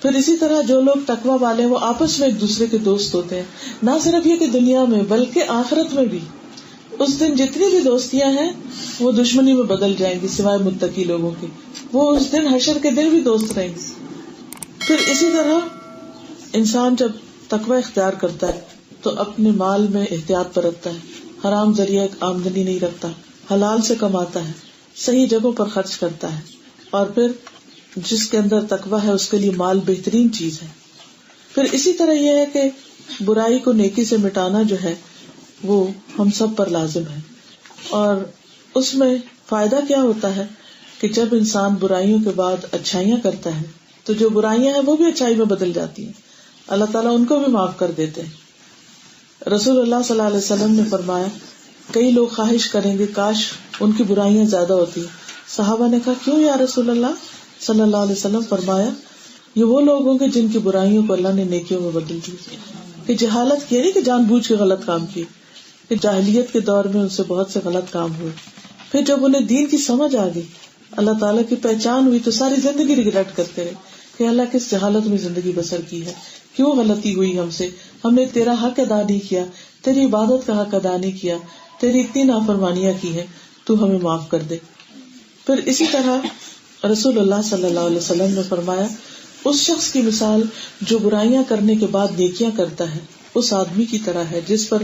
پھر اسی طرح جو لوگ تقویٰ والے ہیں وہ آپس میں ایک دوسرے کے دوست ہوتے ہیں. نہ صرف یہ کہ دنیا میں بلکہ آخرت میں بھی. اس دن جتنی بھی دوستیاں ہیں وہ دشمنی میں بدل جائیں گی سوائے متقی لوگوں کے. وہ اس دن حشر کے دن بھی دوست رہیں گے. پھر اسی طرح انسان جب تقویٰ اختیار کرتا ہے تو اپنے مال میں احتیاط برتتا ہے, حرام ذریعہ آمدنی نہیں رکھتا, حلال سے کماتا ہے, صحیح جگہوں پر خرچ کرتا ہے. اور پھر جس کے اندر تقویٰ ہے اس کے لیے مال بہترین چیز ہے. پھر اسی طرح یہ ہے کہ برائی کو نیکی سے مٹانا جو ہے وہ ہم سب پر لازم ہے. اور اس میں فائدہ کیا ہوتا ہے کہ جب انسان برائیوں کے بعد اچھائیاں کرتا ہے تو جو برائیاں ہیں وہ بھی اچھائی میں بدل جاتی ہیں, اللہ تعالیٰ ان کو بھی معاف کر دیتے ہیں. رسول اللہ صلی اللہ علیہ وسلم نے فرمایا کئی لوگ خواہش کریں گے کاش ان کی برائیاں زیادہ ہوتی. صحابہ نے کہا کیوں یا رسول اللہ صلی اللہ علیہ وسلم؟ فرمایا یہ وہ لوگ ہوں گے جن کی برائیوں کو اللہ نے نیکیوں میں بدل دی. کہ جہالت کی نہیں کہ جان بوجھ کے غلط کام کیے, کہ جاہلیت کے دور میں ان سے بہت سے غلط کام ہوئے. پھر جب انہیں دین کی سمجھ آ گئی, اللہ تعالیٰ کی پہچان ہوئی, تو ساری زندگی ریگریٹ کرتے رہے کہ اللہ کس جہالت میں زندگی بسر کی ہے, کیوں غلطی ہوئی ہم سے, ہم نے تیرا حق ادا نہیں کیا, تیری عبادت کا حق ادا نہیں کیا, تیری اتنی نافرمانیاں کی ہیں, تو ہمیں معاف کر دے. پھر اسی طرح رسول اللہ صلی اللہ علیہ وسلم نے فرمایا اس شخص کی مثال جو برائیاں کرنے کے بعد نیکیاں کرتا ہے اس آدمی کی طرح ہے جس پر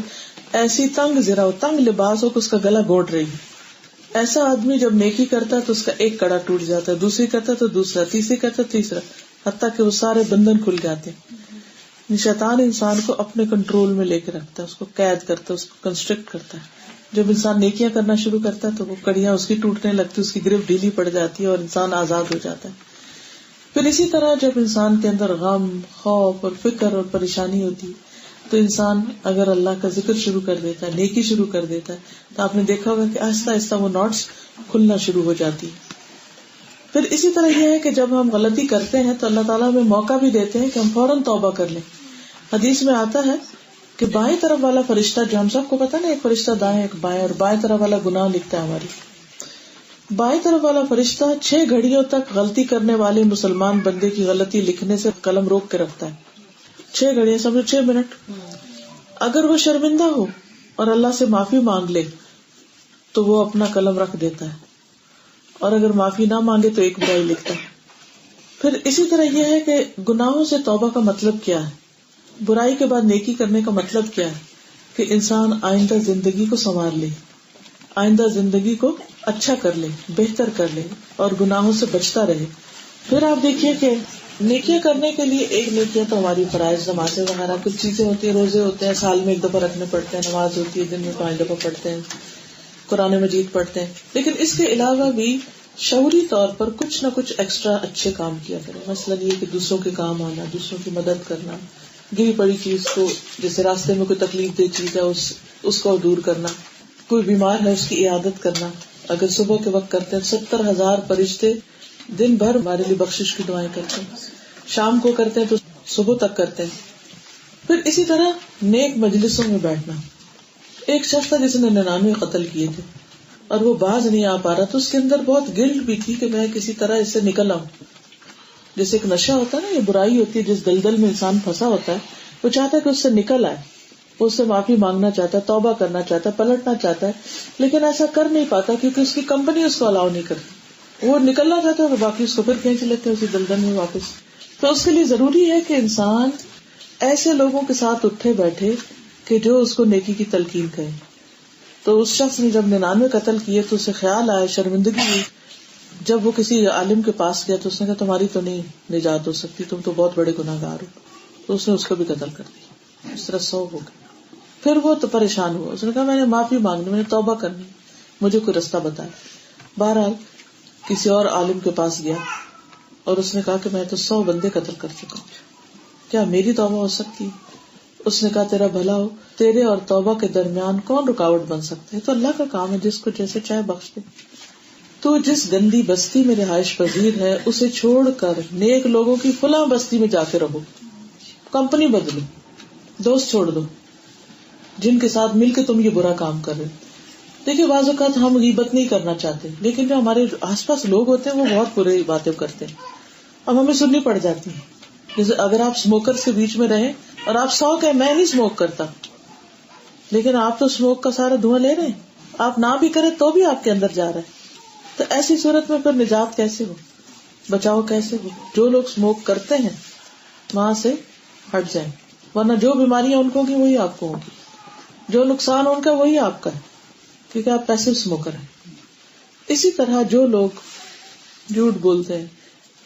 ایسی تنگ زرہ تنگ لباس ہو کہ اس کا گلا گھونٹ رہی ہے. ایسا آدمی جب نیکی کرتا ہے تو اس کا ایک کڑا ٹوٹ جاتا ہے, دوسری کرتا ہے تو دوسرا, تیسری کرتا ہے تیسرا, حتیٰ کہ وہ سارے بندھن کھل جاتے ہیں. شیطان انسان کو اپنے کنٹرول میں لے کے رکھتا ہے, اس کو قید کرتا ہے, اس کو کنسٹرکٹ کرتا ہے. جب انسان نیکیاں کرنا شروع کرتا ہے تو وہ کڑیاں اس کی ٹوٹنے لگتی, اس کی گرفت ڈھیلی پڑ جاتی ہے اور انسان آزاد ہو جاتا ہے. پھر اسی طرح جب انسان کے اندر غم, خوف اور فکر اور پریشانی ہوتی ہے تو انسان اگر اللہ کا ذکر شروع کر دیتا ہے, نیکی شروع کر دیتا ہے, تو آپ نے دیکھا ہوگا کہ آہستہ آہستہ وہ نوٹس کھلنا شروع ہو جاتی ہے. پھر اسی طرح یہ ہے کہ جب ہم غلطی کرتے ہیں تو اللہ تعالیٰ ہمیں موقع بھی دیتے ہیں کہ ہم فوراً توبہ کر لیں. حدیث میں آتا ہے کہ بائیں طرف والا فرشتہ, جو ہم سب کو پتا نا ایک فرشتہ دائیں ایک بائیں, اور بائیں طرف والا گناہ لکھتا ہے ہماری. بائیں طرف والا فرشتہ 6 گھڑیوں تک غلطی کرنے والے مسلمان بندے کی غلطی لکھنے سے قلم روک کے رکھتا ہے. 6 گھڑیاں سمجھو 6 منٹ. اگر وہ شرمندہ ہو اور اللہ سے معافی مانگ لے تو وہ اپنا قلم رکھ دیتا ہے, اور اگر معافی نہ مانگے تو ایک برائی لکھتا ہے. پھر اسی طرح یہ ہے کہ گناہوں سے توبہ کا مطلب کیا ہے, برائی کے بعد نیکی کرنے کا مطلب کیا ہے, کہ انسان آئندہ زندگی کو سنوار لے, آئندہ زندگی کو اچھا کر لے, بہتر کر لے, اور گناہوں سے بچتا رہے. پھر آپ دیکھیے کہ نیکیاں کرنے کے لیے ایک نیکیاں تو ہماری فرائض نمازیں وغیرہ کچھ چیزیں ہوتی ہیں, روزے ہوتے ہیں, سال میں 1 دفعہ رکھنے پڑتے ہیں, نماز ہوتی ہے دن میں 5 دفعہ پڑھتے ہیں, قرآن مجید پڑھتے ہیں. لیکن اس کے علاوہ بھی شعوری طور پر کچھ نہ کچھ ایکسٹرا اچھے کام کیا کریں. مثلاً یہ کہ دوسروں کے کام آنا, دوسروں کی مدد کرنا, گری پڑی چیز کو, جیسے راستے میں کوئی تکلیف دہ چیز ہے اس کو دور کرنا, کوئی بیمار ہے اس کی عیادت کرنا. اگر صبح کے وقت کرتے ہیں 70,000 فرشتے دن بھر ہمارے لیے بخشش کی دعائیں کرتے ہیں, شام کو کرتے ہیں تو صبح تک کرتے ہیں. پھر اسی طرح نیک مجلسوں میں بیٹھنا. ایک شخص تھا جس نے 99 قتل کیے تھے اور وہ باز نہیں آ پا رہا, تو اس کے اندر بہت گلٹ بھی تھی کہ میں کسی طرح اس سے نکل آؤں. جیسے ایک نشہ ہوتا ہے نا, یہ برائی ہوتی ہے جس دلدل میں انسان پھنسا ہوتا ہے, وہ چاہتا ہے کہ اس سے نکل آئے, وہ اس سے معافی مانگنا چاہتا ہے, توبہ کرنا چاہتا ہے, پلٹنا چاہتا ہے, لیکن ایسا کر نہیں پاتا کیونکہ اس کی کمپنی اس کو الاؤ نہیں کرتی. وہ نکلنا چاہتا ہے تو باقی اس کو پھر کھینچ لیتے ہیں اسی دلدل میں واپس. تو اس کے لیے ضروری ہے کہ انسان ایسے لوگوں کے ساتھ اٹھے بیٹھے کہ جو اس کو نیکی کی تلقین کرے. تو اس شخص نے جب 99 قتل کیے تو اسے خیال آیا, شرمندگی ہوئی. جب وہ کسی عالم کے پاس گیا تو اس نے کہا تمہاری تو نہیں نجات ہو سکتی, تم تو بہت بڑے گناہگار ہو. تو اس نے اس کو بھی قتل کر دیا. اس طرح 100 ہو گئے. پھر وہ تو پریشان ہوا, اس نے کہا میں نے معافی مانگنی, میں نے توبہ کرنی, مجھے کوئی رستہ بتایا. بہرحال کسی اور عالم کے پاس گیا اور اس نے کہا کہ میں تو 100 بندے قتل کر چکا ہوں, کیا میری توبہ ہو سکتی؟ اس نے کہا تیرا بھلا ہو, تیرے اور توبہ کے درمیان کون رکاوٹ بن سکتا ہے؟ تو اللہ کا کام ہے, جس کو جیسے چاہے بخش دے. تو جس گندی بستی میں رہائش پذیر ہے اسے چھوڑ کر نیک لوگوں کی فلاں بستی میں جا کے رہو, کمپنی بدلو, دوست چھوڑ دو جن کے ساتھ مل کے تم یہ برا کام کر رہے. دیکھیے بعض اوقات ہم غیبت نہیں کرنا چاہتے, لیکن جو ہمارے آس پاس لوگ ہوتے ہیں وہ بہت برے باتیں کرتے ہیں, اب ہمیں سننی پڑ جاتی ہیں. جیسے اگر آپ اسموکر کے بیچ میں رہیں اور آپ 100 کہ میں نہیں اسموک کرتا، لیکن آپ تو اسموک کا سارا دھواں لے رہے ہیں، آپ نہ بھی کریں تو بھی آپ کے اندر جا رہا ہے. تو ایسی صورت میں پھر نجات کیسے ہو، بچاؤ کیسے ہو؟ جو لوگ اسموک کرتے ہیں وہاں سے ہٹ جائیں، ورنہ جو بیماریاں ان کو ہوگی وہی آپ کو ہوگی، جو نقصان ان کا وہی آپ کا ہے، کیونکہ آپ پیسو اسموکر ہیں. اسی طرح جو لوگ جھوٹ بولتے ہیں،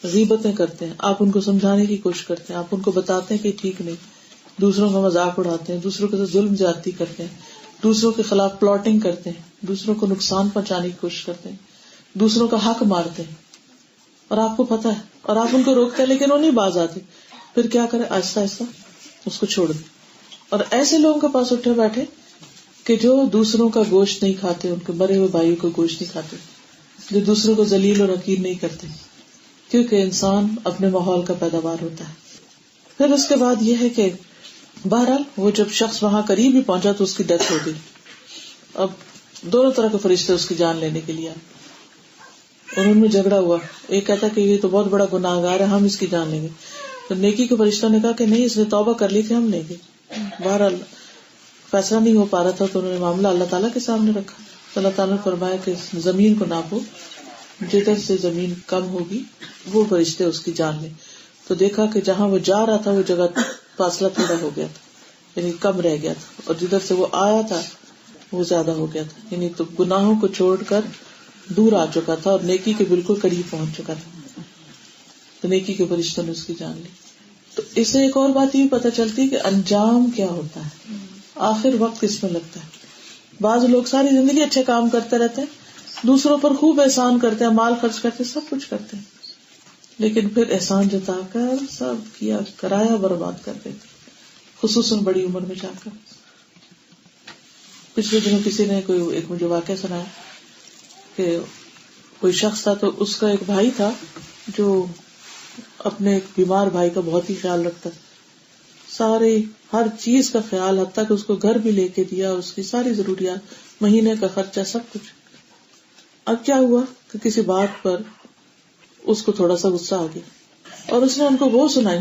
غیبتیں کرتے ہیں، آپ ان کو سمجھانے کی کوشش کرتے ہیں، آپ ان کو بتاتے ہیں کہ ٹھیک نہیں، دوسروں کا مذاق اڑاتے ہیں، دوسروں کے ساتھ ظلم زیادتی کرتے ہیں، دوسروں کے خلاف پلاٹنگ کرتے ہیں، دوسروں کو نقصان پہنچانے کی کوشش کرتے ہیں، دوسروں کا حق مارتے ہیں، اور آپ کو پتا ہے اور آپ ان کو روکتے ہیں لیکن وہ نہیں باز آتے، پھر کیا کریں؟ آہستہ آہستہ اس کو چھوڑ دیں. اور ایسے لوگوں کے پاس اٹھے بیٹھے کہ جو دوسروں کا گوشت نہیں کھاتے، ان کے مرے ہوئے بھائیوں کا گوشت نہیں کھاتے، جو دوسروں کو ذلیل اور حقیر نہیں کرتے، کیونکہ انسان اپنے ماحول کا پیداوار ہوتا ہے. پھر اس کے بعد یہ ہے کہ بہرحال وہ جب شخص وہاں قریب ہی پہنچا تو اس کی ڈیتھ ہو گئی. اب دونوں طرح کے فرشتے اس کی جان لینے کے لیے آئے اور ان میں جھگڑا ہوا. ایک کہتا کہ یہ تو بہت بڑا گناہگار ہے، ہم اس کی جان لیں گے. تو نیکی کے فرشتوں نے کہا کہ نہیں، اس نے توبہ کر لی تھی، ہم لیں گے. بہرحال فیصلہ نہیں ہو پا رہا تھا تو انہوں نے معاملہ اللہ تعالیٰ کے سامنے رکھا. تو اللہ تعالیٰ نے فرمایا کہ زمین کو ناپو، جدھر سے زمین کم ہوگی وہ فرشتے اس کی جان لیں. تو دیکھا کہ جہاں وہ جا رہا تھا وہ جگہ فاصلہ تھوڑا ہو گیا تھا، یعنی کم رہ گیا تھا، اور جدھر سے وہ آیا تھا وہ زیادہ ہو گیا تھا، یعنی تو گناہوں کو چھوڑ کر دور آ چکا تھا اور نیکی کے بالکل قریب پہنچ چکا تھا. تو نیکی کے فرشتوں نے اس کی جان لی. تو اس سے ایک اور بات یہ پتہ چلتی ہے کہ انجام کیا ہوتا ہے، آخر وقت کس میں لگتا ہے. بعض لوگ ساری زندگی اچھے کام کرتے رہتے ہیں، دوسروں پر خوب احسان کرتے ہیں، مال خرچ کرتے ہیں، سب کچھ کرتے ہیں، لیکن پھر احسان جتا کر سب کیا کرایا برباد کر دیتے، خصوصاً بڑی عمر میں جا کر. پچھلے دنوں کسی نے ایک مجھے واقعہ سنایا کہ کوئی شخص تھا تو اس کا ایک بھائی تھا جو اپنے ایک بیمار بھائی کا بہت ہی خیال رکھتا، سارے ہر چیز کا خیال، حتیٰ کہ اس کو گھر بھی لے کے دیا، اس کی ساری ضروریات، مہینے کا خرچہ، سب کچھ. اب کیا ہوا کہ کسی بات پر اس کو تھوڑا سا غصہ آ گیا اور اس نے ان کو وہ سنائی.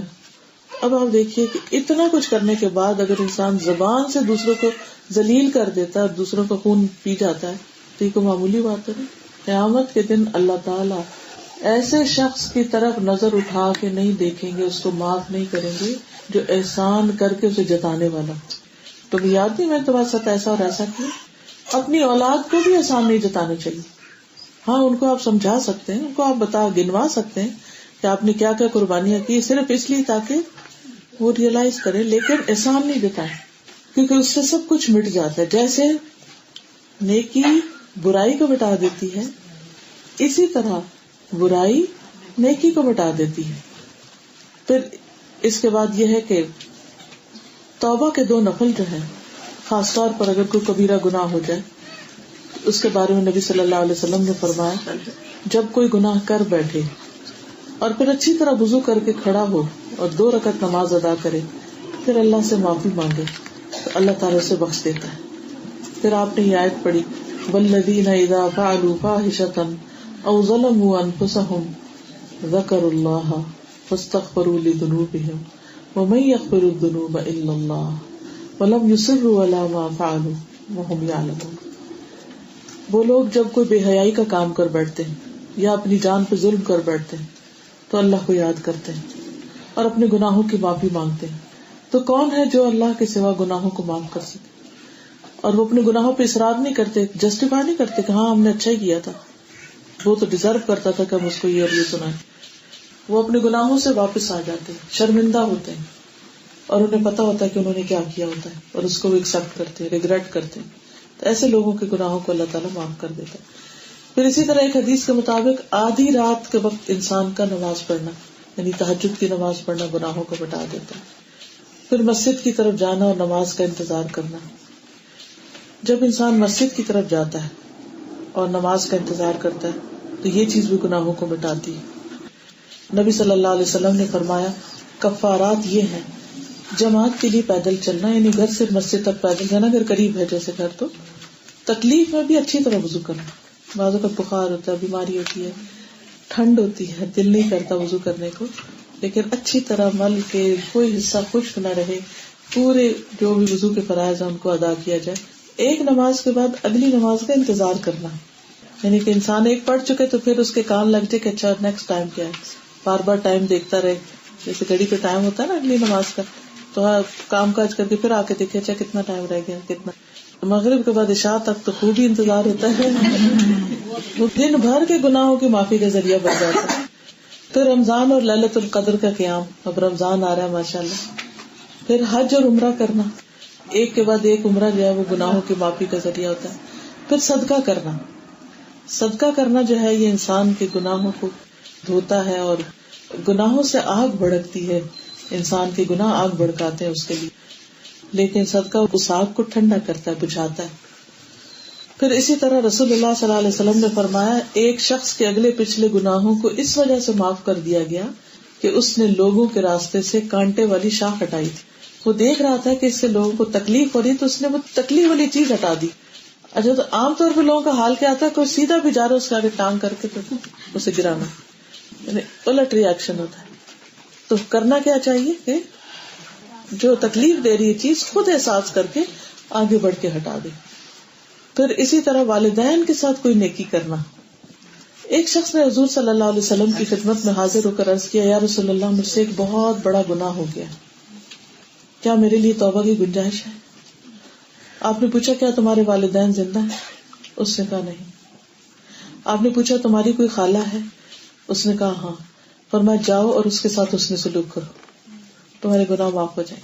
اب آپ دیکھیے کہ اتنا کچھ کرنے کے بعد اگر انسان زبان سے دوسروں کو ذلیل کر دیتا ہے، دوسروں کا خون پی جاتا ہے، تو یہ کوئی معمولی بات ہے. قیامت کے دن اللہ تعالیٰ ایسے شخص کی طرف نظر اٹھا کے نہیں دیکھیں گے، اس کو معاف نہیں کریں گے جو احسان کر کے اسے جتانے والا. تو یاد نہیں میں تمہارے ساتھ ایسا اور ایسا کیا. اپنی اولاد کو بھی احسان نہیں جتانے چاہیے. ہاں ان کو آپ سمجھا سکتے ہیں، ان کو آپ گنوا سکتے ہیں کہ آپ نے کیا کیا قربانیاں کی، صرف اس لیے تاکہ وہ ریئلائز کرے، لیکن احسان نہیں جتائیں، کیونکہ اس سے سب کچھ مٹ جاتا ہے. جیسے نیکی برائی کو مٹا دیتی ہے، اسی طرح برائی نیکی کو مٹا دیتی ہے. پھر اس کے بعد یہ ہے کہ توبہ کے 2 نفل جو ہیں، خاص طور پر اگر کوئی کبیرہ گناہ ہو جائے، اس کے بارے میں نبی صلی اللہ علیہ وسلم نے فرمایا جب کوئی گناہ کر بیٹھے اور پھر اچھی طرح وضو کر کے کھڑا ہو اور 2 رکعت نماز ادا کرے، پھر اللہ سے معافی مانگے تو اللہ تعالیٰ اسے بخش دیتا ہے. پھر آپ نے یہ آیت پڑھی والذین اذا فعلوا فاحشة او ظلموا انفسهم ذکروا اللہ فاستغفروا لذنوبهم ومن يغفر الذنوب الا اللہ ولم يصروا على ما فعلوا وهم يعلمون. وہ لوگ جب کوئی بے حیائی کا کام کر بیٹھتے ہیں یا اپنی جان پہ ظلم کر بیٹھتے ہیں تو اللہ کو یاد کرتے ہیں اور اپنے گناہوں کی معافی مانگتے ہیں. تو کون ہے جو اللہ کے سوا گناہوں کو معاف کر سکے؟ اور وہ اپنے گناہوں پہ اصرار نہیں کرتے، جسٹیفائی نہیں کرتے کہ ہاں ہم نے اچھا ہی کیا تھا، وہ تو ڈیزرو کرتا تھا کہ ہم اس کو یہ اور یہ سنائیں. وہ اپنے گناہوں سے واپس آ جاتے ہیں، شرمندہ ہوتے ہیں اور انہیں پتا ہوتا ہے کہ انہوں نے کیا کیا ہوتا ہے اور اس کو وہ ایکسپٹ کرتے ہیں، ریگریٹ کرتے ہیں. تو ایسے لوگوں کے گناہوں کو اللہ تعالیٰ معاف کر دیتا ہے. پھر اسی طرح ایک حدیث کے مطابق آدھی رات کے وقت انسان کا نماز پڑھنا، یعنی تہجد کی نماز پڑھنا، گناہوں کو مٹا دیتا ہے. پھر مسجد کی طرف جانا اور نماز کا انتظار کرنا. جب انسان مسجد کی طرف جاتا ہے اور نماز کا انتظار کرتا ہے تو یہ چیز بھی گناہوں کو مٹاتی ہے. نبی صلی اللہ علیہ وسلم نے فرمایا کفارات یہ ہیں: جماعت کے لیے پیدل چلنا، یعنی گھر سے مسجد تک پیدل جانا، اگر قریب ہے جیسے گھر تو. تکلیف میں بھی اچھی طرح وضو کرنا، بعضوں کا بخار ہوتا ہے، بیماری ہوتی ہے، ٹھنڈ ہوتی ہے، دل نہیں کرتا وضو کرنے کو، لیکن اچھی طرح مل کے کوئی حصہ خشک نہ رہے، پورے جو بھی وضو کے فرائض ہیں ان کو ادا کیا جائے. ایک نماز کے بعد اگلی نماز کا انتظار کرنا، یعنی کہ انسان ایک پڑھ چکے تو پھر اس کے کان لگ جائے کہ اچھا نیکسٹ ٹائم کیا ہے، بار بار ٹائم دیکھتا رہے. جیسے گھڑی پہ ٹائم ہوتا ہے نا اگلی نماز کا، تو کام کاج کر کے پھر آ کے دیکھے اچھا کتنا ٹائم رہ گیا. کتنا مغرب کے بعد عشاء تک تو خوب ہی انتظار ہوتا ہے. وہ دن بھر کے گناہوں کی معافی کا ذریعہ بن جاتا ہے. پھر رمضان اور ليلۃ القدر کا قیام، اب رمضان آ رہا ہے ماشاءاللہ. پھر حج اور عمرہ کرنا، ایک کے بعد ایک عمرہ جو ہے وہ گناہوں کی معافی کا ذریعہ ہوتا ہے. پھر صدقہ کرنا، صدقہ کرنا جو ہے یہ انسان کے گناہوں کو دھوتا ہے، اور گناہوں سے آگ بھڑکتی ہے، انسان کے گناہ آگ بھڑکاتے ہیں اس کے لیے، لیکن صدقہ اس آگ کو ٹھنڈا کرتا ہے، بجھاتا ہے. پھر اسی طرح رسول اللہ صلی اللہ علیہ وسلم نے فرمایا ایک شخص کے اگلے پچھلے گناہوں کو اس وجہ سے معاف کر دیا گیا کہ اس نے لوگوں کے راستے سے کانٹے والی شاخ ہٹائی تھی. وہ دیکھ رہا تھا کہ اس سے لوگوں کو تکلیف ہو رہی تو اس نے وہ تکلیف والی چیز ہٹا دی. اچھا تو عام طور پہ لوگوں کا حال کیا آتا ہے، کوئی سیدھا بھی جا رہا ہے اس کے آگے ٹانگ کر کے تو اسے گرانا، یعنی الٹ ریئیکشن ہوتا ہے. تو کرنا کیا چاہیے کہ جو تکلیف دے رہی ہے چیز خود احساس کر کے آگے بڑھ کے ہٹا دے. پھر اسی طرح والدین کے ساتھ کوئی نیکی کرنا. ایک شخص نے حضور صلی اللہ علیہ وسلم کی خدمت میں حاضر ہو کر عرض کیا یا رسول اللہ مجھ سے ایک بہت بڑا گناہ ہو گیا، کیا میرے لیے توبہ کی گنجائش ہے؟ آپ نے پوچھا کیا تمہارے والدین زندہ ہیں؟ اس نے کہا نہیں. آپ نے پوچھا تمہاری کوئی خالہ ہے؟ اس نے کہا ہاں. فرمایا جاؤ اور اس کے ساتھ حسن سلوک کرو، تمہارے گناہ معاف ہو جائیں.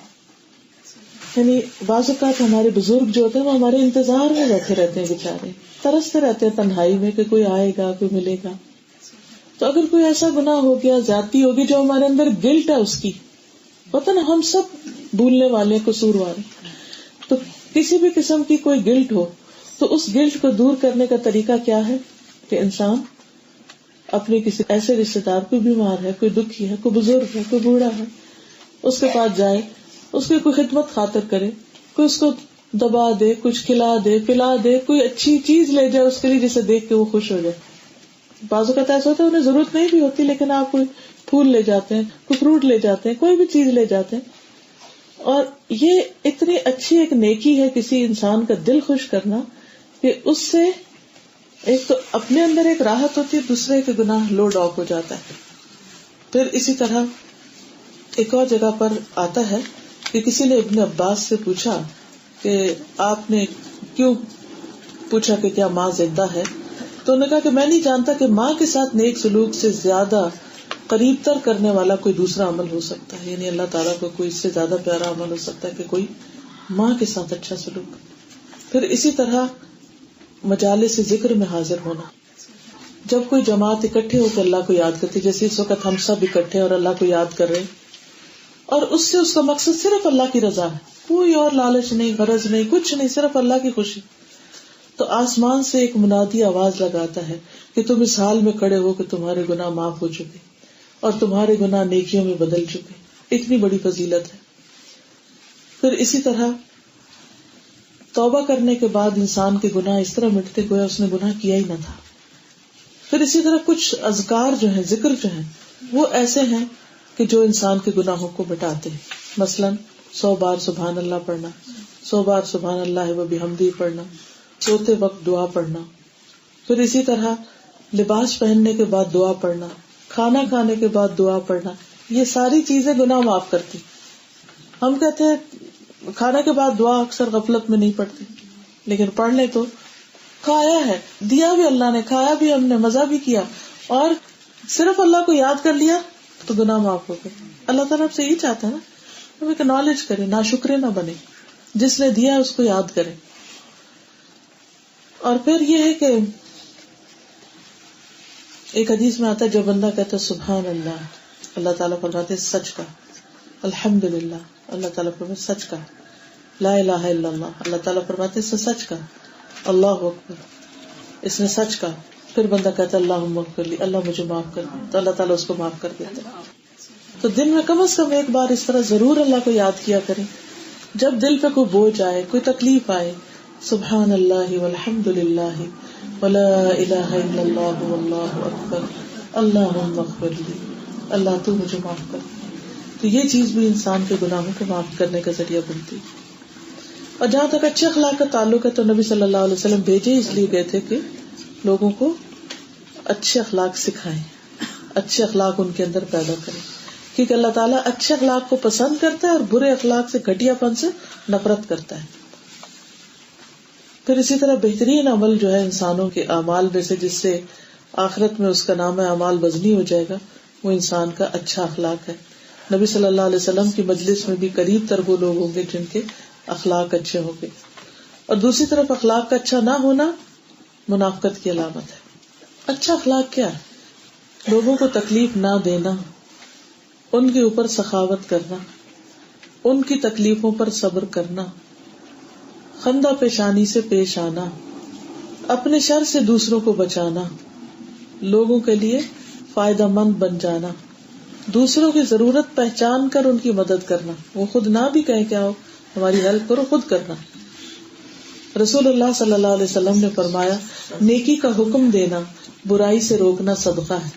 یعنی بعض اوقات ہمارے بزرگ جو ہوتے ہیں وہ ہمارے انتظار میں بیٹھے رہتے ہیں، بیچارے ترستے رہتے ہیں تنہائی میں کہ کوئی آئے گا، کوئی ملے گا. تو اگر کوئی ایسا گناہ ہو گیا، زیادتی ہوگی جو ہمارے اندر گلٹ ہے اس کی، پتہ نا ہم سب بھولنے والے قصوروار ہیں، تو کسی بھی قسم کی کوئی گلٹ ہو تو اس گلٹ کو دور کرنے کا طریقہ کیا ہے کہ انسان اپنے کسی ایسے رشتے دار، کوئی بیمار ہے، کوئی دکھی ہے، کوئی بزرگ ہے، کوئی بوڑھا ہے، اس کے پاس جائے، اس کی کوئی خدمت خاطر کرے، کوئی اس کو دبا دے، کچھ کھلا دے، پلا دے، کوئی اچھی چیز لے جائے اس کے لیے جسے دیکھ کے وہ خوش ہو جائے. بعض اوقات ایسا ہوتا ہے انہیں ضرورت نہیں بھی ہوتی لیکن آپ کوئی پھول لے جاتے ہیں، کوئی فروٹ لے جاتے ہیں، کوئی بھی چیز لے جاتے ہیں، اور یہ اتنی اچھی ایک نیکی ہے کسی انسان کا دل خوش کرنا کہ اس سے ایک تو اپنے اندر ایک راحت ہوتی ہے، دوسرے کے گناہ لوڈ آف ہو جاتا ہے. پھر اسی طرح ایک اور جگہ پر آتا ہے کہ کسی نے ابن عباس سے پوچھا کہ آپ نے کیوں پوچھا کہ کیا ماں زندہ ہے؟ تو انہوں نے کہا کہ میں نہیں جانتا کہ ماں کے ساتھ نیک سلوک سے زیادہ قریب تر کرنے والا کوئی دوسرا عمل ہو سکتا ہے، یعنی اللہ تعالیٰ کو کوئی اس سے زیادہ پیارا عمل ہو سکتا ہے کہ کوئی ماں کے ساتھ اچھا سلوک. پھر اسی طرح مجالس ذکر میں حاضر ہونا، جب کوئی جماعت اکٹھے ہو کر اللہ کو یاد کرتی، جیسے اس وقت ہم سب اکٹھے اور اللہ کو یاد کر رہے اور اس سے اس کا مقصد صرف اللہ کی رضا ہے، کوئی اور لالچ نہیں، غرض نہیں، کچھ نہیں، صرف اللہ کی خوشی، تو آسمان سے ایک منادی آواز لگاتا ہے کہ تم اس حال میں کھڑے ہو کہ تمہارے گناہ معاف ہو چکے اور تمہارے گناہ نیکیوں میں بدل چکے. اتنی بڑی فضیلت ہے. پھر اسی طرح توبہ کرنے کے بعد انسان کے گناہ اس طرح مٹتے گویا اس نے گناہ کیا ہی نہ تھا. پھر اسی طرح کچھ اذکار جو ہیں، ذکر جو ہیں، وہ ایسے ہیں کہ جو انسان کے گناہوں کو مٹاتے ہیں. مثلاً 100 بار سبحان اللہ پڑھنا، 100 بار سبحان اللہ و بحمدہ پڑھنا، سوتے وقت دعا پڑھنا. پھر اسی طرح لباس پہننے کے بعد دعا پڑھنا، کھانا کھانے کے بعد دعا پڑھنا، یہ ساری چیزیں گناہ معاف کرتی. ہم کہتے ہیں کھانے کے بعد دعا اکثر غفلت میں نہیں پڑھتے، لیکن پڑھ لیں تو کھایا ہے، دیا بھی اللہ نے، کھایا بھی ہم نے، مزہ بھی کیا، اور صرف اللہ کو یاد کر لیا تو گناہ معاف ہو گئے. اللہ تعالیٰ سے یہی چاہتا ہے نا ہم ایک نالج کریں، ناشکرے نہ بنے، جس نے دیا اس کو یاد کریں. اور پھر یہ ہے کہ ایک حدیث میں آتا ہے جو بندہ کہتا ہے سبحان اللہ، اللہ تعالیٰ فرماتے سچ کا، الحمدللہ، اللہ تعالیٰ فرماتے سچ کا، لا الہ الا اللہ، اللہ تعالیٰ فرماتے سچ کا، اللہ اکبر، اس نے سچ کا. پھر بندہ کہتا ہے اللہم اغفر لی، اللہ مجھے معاف کر دے، تو اللہ تعالیٰ اس کو معاف کر دیتا ہے. تو دن میں کم از کم ایک بار اس طرح ضرور اللہ کو یاد کیا کریں. جب دل پہ کوئی بوجھ آئے، کوئی تکلیف آئے، سبحان اللہ والحمد للہ ولا الہ الا اللہ واللہ اکبر، اللہم اغفر لی، اللہ تو مجھے معاف کر. تو یہ چیز بھی انسان کے گناہوں کو معاف کرنے کا ذریعہ بنتی. اور جہاں تک اچھے اخلاق کا تعلق ہے تو نبی صلی اللہ علیہ وسلم بھیجے اس لیے گئے تھے کہ لوگوں کو اچھے اخلاق سکھائیں, اچھے اخلاق ان کے اندر پیدا کریں, کیونکہ اللہ تعالیٰ اچھے اخلاق کو پسند کرتا ہے اور برے اخلاق سے, گھٹیا پن سے نفرت کرتا ہے. پھر اسی طرح بہترین عمل جو ہے انسانوں کے اعمال میں سے, جس سے آخرت میں اس کا نام اعمال وزنی ہو جائے گا, وہ انسان کا اچھا اخلاق ہے. نبی صلی اللہ علیہ وسلم کی مجلس میں بھی قریب تر وہ لوگ ہوں گے جن کے اخلاق اچھے ہوں گے. اور دوسری طرف اخلاق کا اچھا نہ ہونا منافقت کی علامت ہے. اچھا اخلاق کیا ہے؟ لوگوں کو تکلیف نہ دینا, ان کے اوپر سخاوت کرنا, ان کی تکلیفوں پر صبر کرنا, خندہ پیشانی سے پیش آنا, اپنے شر سے دوسروں کو بچانا, لوگوں کے لیے فائدہ مند بن جانا, دوسروں کی ضرورت پہچان کر ان کی مدد کرنا, وہ خود نہ بھی کہیں کہ آؤ ہماری ہیلپ کرو, خود کرنا. رسول اللہ صلی اللہ علیہ وسلم نے فرمایا, نیکی کا حکم دینا, برائی سے روکنا صدقہ ہے,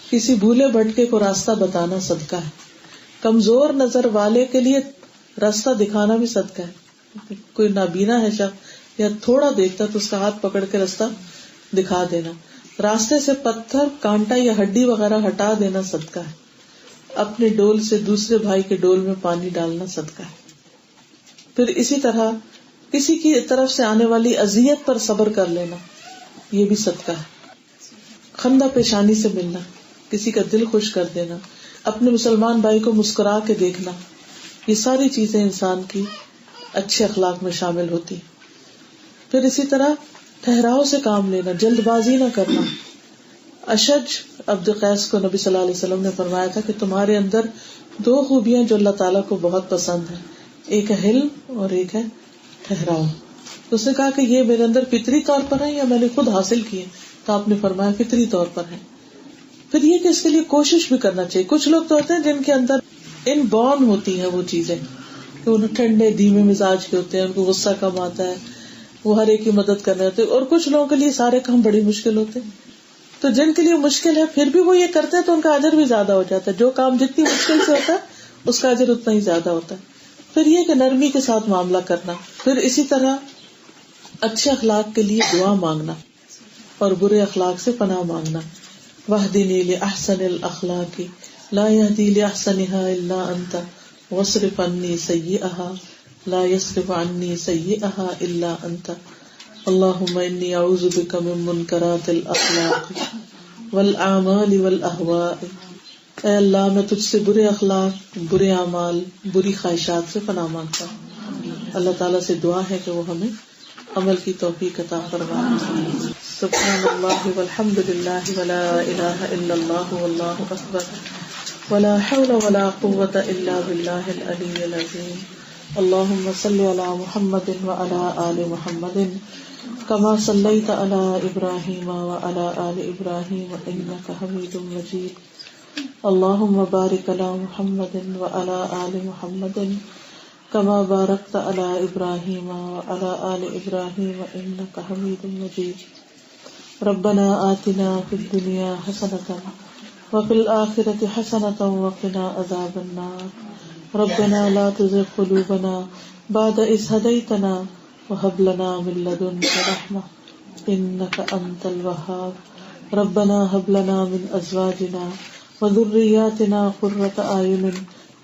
کسی بھولے بھٹکے کو راستہ بتانا صدقہ ہے, کمزور نظر والے کے لیے راستہ دکھانا بھی صدقہ ہے. کوئی نابینا ہے شخص یا تھوڑا دیکھتا تو اس کا ہاتھ پکڑ کے راستہ دکھا دینا, راستے سے پتھر, کانٹا یا ہڈی وغیرہ ہٹا دینا صدقہ ہے, اپنے ڈول سے دوسرے بھائی کے ڈول میں پانی ڈالنا صدقہ ہے. پھر اسی طرح کسی کی طرف سے آنے والی اذیت پر صبر کر لینا, یہ بھی صدقہ ہے. خندہ پیشانی سے ملنا, کسی کا دل خوش کر دینا, اپنے مسلمان بھائی کو مسکرا کے دیکھنا, یہ ساری چیزیں انسان کی اچھے اخلاق میں شامل ہوتی. پھر اسی طرح ٹھہراؤ سے کام لینا, جلد بازی نہ کرنا. اشج عبد قیس کو نبی صلی اللہ علیہ وسلم نے فرمایا تھا کہ تمہارے اندر دو خوبیاں جو اللہ تعالیٰ کو بہت پسند ہیں, ایک ہے حلم اور ایک ہے ٹھہراؤ. تو اس نے کہا کہ یہ میرے اندر فطری طور پر ہے یا میں نے خود حاصل کیے؟ تو آپ نے فرمایا فطری طور پر ہے. پھر یہ کہ اس کے لیے کوشش بھی کرنا چاہیے. کچھ لوگ تو ہوتے ہیں جن کے اندر ان بورن ہوتی ہیں وہ چیزیں, کہ انہیں ٹھنڈے دھیمے مزاج کے ہوتے ہیں, ان کو غصہ کم آتا ہے, وہ ہر ایک کی مدد کرنے ہوتے ہیں. اور کچھ لوگوں کے لیے سارے کام بڑی مشکل ہوتے ہیں. تو جن کے لیے مشکل ہے پھر بھی وہ یہ کرتے ہیں تو ان کا اجر بھی زیادہ ہو جاتا ہے. جو کام جتنی مشکل سے ہوتا ہے اس کا اجر اتنا ہی زیادہ ہوتا ہے. پھر یہ کہ نرمی کے ساتھ معاملہ کرنا. پھر اسی طرح اچھے اخلاق کے لیے دعا مانگنا اور برے اخلاق سے پناہ مانگنا. واہدنی لأحسن الاخلاق لا يهدي لأحسنها الا انت واصرف عني سيئها لا يصرف عني سيئها الا انت اللهم انی اعوذ بک من منکرات الاخلاق والاعمال والاہواء. اے اللہ میں تجھ سے برے اخلاق, برے اعمال, بری خواہشات سے پناہ مانگتا ہوں. اللہ تعالیٰ سے دعا ہے کہ وہ ہمیں عمل کی توفیق عطا فرمائے. سبحان اللہ والحمد للہ ولا الہ الا اللہ واللہ اکبر ولا حول ولا قوة الا باللہ العلی العظیم. اللہم صلی علی محمد وعلی آل محمد كما صليت على إبراهيم وعلى آل إبراهيم إنك حميد مجيد. اللهم بارك على محمد وعلى آل محمد كما باركت على إبراهيم وعلى آل إبراهيم إنك حميد مجيد. ربنا آتنا في الدنيا حسنة وفي الآخرة حسنة وقنا عذاب النار. ربنا لا تزغ قلوبنا بعد إذ هديتنا وهب لنا من لدنك رحمة إنك أنت الوهاب. ربنا هب لنا من أزواجنا وذرياتنا قرة أعين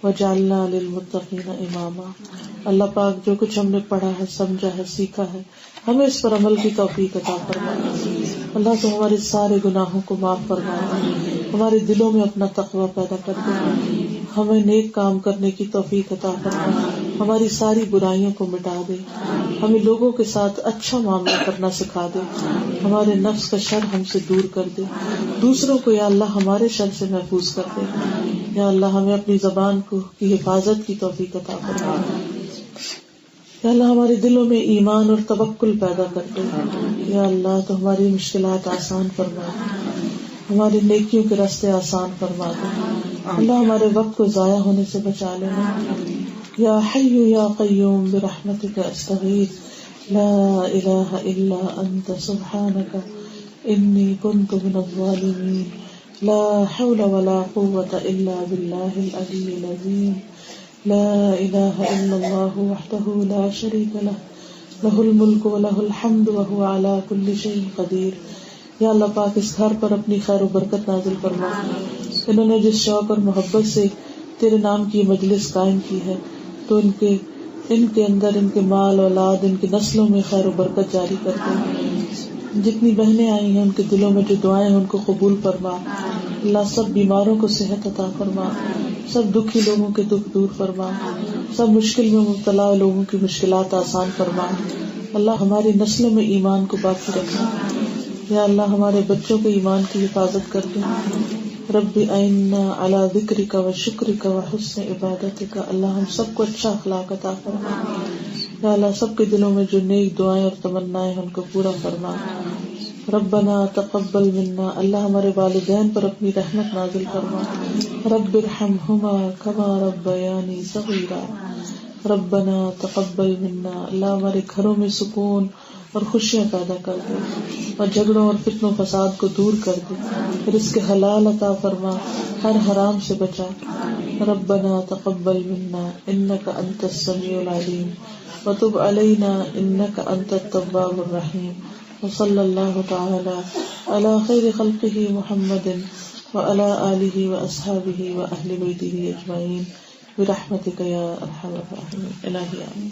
وجعلنا للمتقين إماما. اللہ پاک جو کچھ ہم نے پڑھا ہے, سمجھا ہے, سیکھا ہے, ہمیں اس پر عمل کی توفیق عطا فرمائے. اللہ تو ہمارے سارے گناہوں کو معاف فرمائے, ہمارے دلوں میں اپنا تقوی پیدا کر دے, ہمیں نیک کام کرنے کی توفیق عطا فرمائے, ہماری ساری برائیوں کو مٹا دے, ہمیں لوگوں کے ساتھ اچھا معاملہ کرنا سکھا دے, ہمارے نفس کا شر ہم سے دور کر دے, دوسروں کو یا اللہ ہمارے شر سے محفوظ کر دے. یا اللہ ہمیں اپنی زبان کی حفاظت کی توفیق عطا فرمائے. یا اللہ ہمارے دلوں میں ایمان اور توکل پیدا کر دے. یا اللہ تو ہماری مشکلات آسان فرما دے, ہماری نیکیوں کے راستے آسان فرما دے. اللہ ہمارے وقت کو ضائع ہونے سے بچا لینا. یا حی یا قیوم برحمتک استغیث لا الہ الا انت سبحانک انی کنت من الظالمین. لا حول ولا قوة إلا بالله العلي العظيم. لا إله إلا الله وحده لا شريك له له الملك وله الحمد وهو على كل شيء قدير. یا اللہ پاک اس گھر پر اپنی خیر و برکت نازل فرما. انہوں نے جس شوق اور محبت سے تیرے نام کی مجلس قائم کی ہے تو ان کے اندر، ان کے مال اولاد، ان کی نسلوں میں خیر و برکت جاری کر دے. جتنی بہنیں آئی ہیں ان کے دلوں میں جو دعائیں ہیں ان کو قبول فرما. اللہ سب بیماروں کو صحت عطا فرما، سب دکھی لوگوں کے دکھ دور فرما، سب مشکل میں مبتلا لوگوں کی مشکلات آسان فرما. اللہ ہماری نسلوں میں ایمان کو باقی رکھنا. یا اللہ ہمارے بچوں کے ایمان کی حفاظت کر دے. رب اعنا علی ذکرک و شکرک و حسن عبادتک. اللہ ہم سب کو اچھا اخلاق عطا فرما. یا اللہ سب کے دلوں میں جو نیک دعائیں اور تمنائیں ہیں ان کو پورا فرما. ربنا تقبل منا. اللہ ہمارے والدین پر اپنی رحمت نازل فرما. رب ارحمہما کما ربیانی صغیرا. ربنا تقبل منا. اللہ ہمارے گھروں میں سکون اور خوشیاں پیدا کر دے اور جھگڑوں اور فتنوں فساد کو دور کر دے. رزق حلال عطا فرما، ہر حرام سے بچا. ربنا تقبل منا انک انت السمیع العلیم وتب علینا انک انت التواب الرحیم. وصلی اللہ تعالی علی خیر خلقہ محمد وعلی آلہ واصحابہ واہل بیتہ اجمعین برحمتک یا ارحم الراحمین. الہی آمین.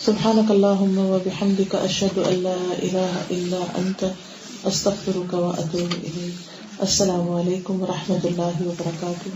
سبحانک اللہم وبحمدک اشہد ان لا الہ الا انت استغفرک واتوب الیک. السلام علیکم ورحمۃ اللہ وبرکاتہ.